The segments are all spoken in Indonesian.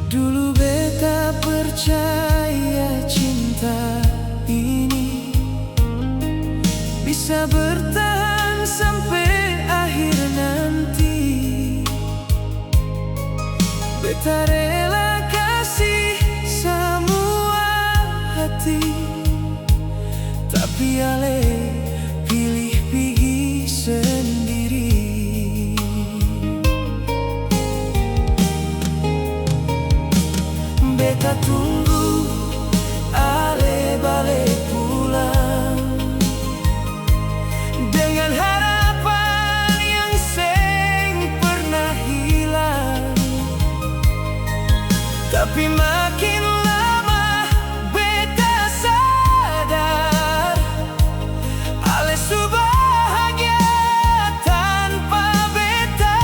Dulu beta percaya cinta ini bisa bertahan sampai akhir nanti. Beta rela kasih semua hati, tapi ale pilih pergi sendiri. Beta tunggu ale balik pulang dengan harapan yang seng pernah hilang. Tapi makin lama beta sadar ale su bahagia tanpa beta.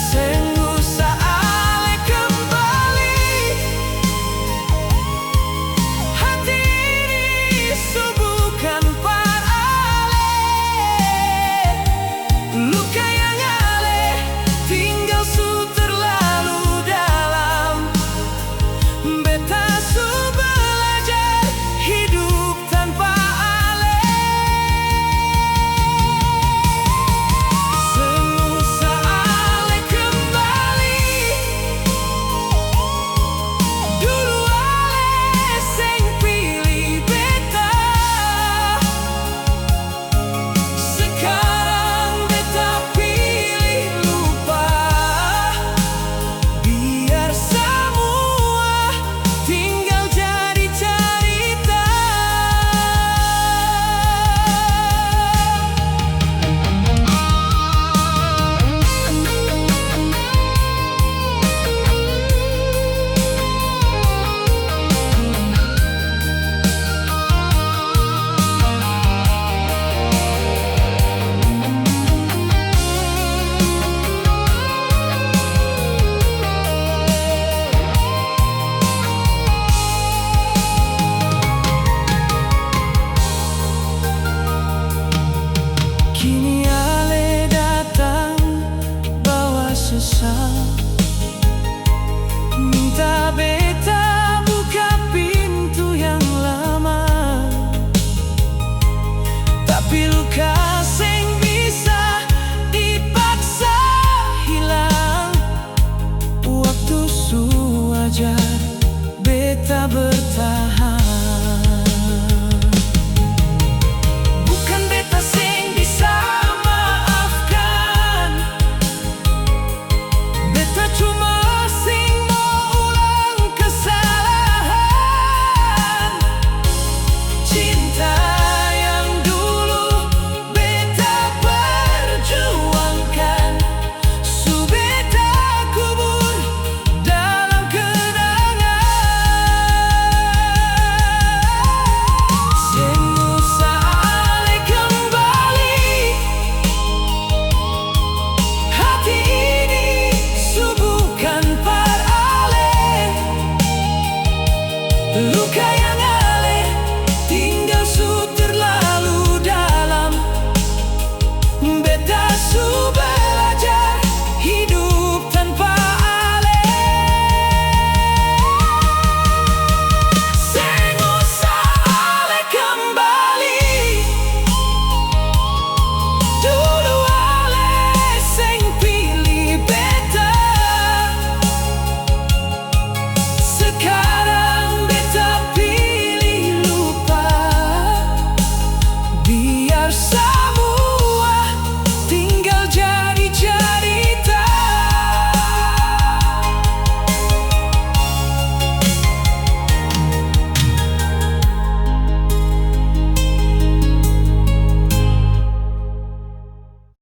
Seng usah ale kembali, hati ini su bukan par ale. Luka yang ale tinggal su terlalu dalam. Beta su belajar hidup tanpa ale. Seusah ale kembali, dulu ale seng pilih beta. Sekarang beta pilih lupa, biar semua tinggal jadi cerita. Kini ale datang bawa sesal.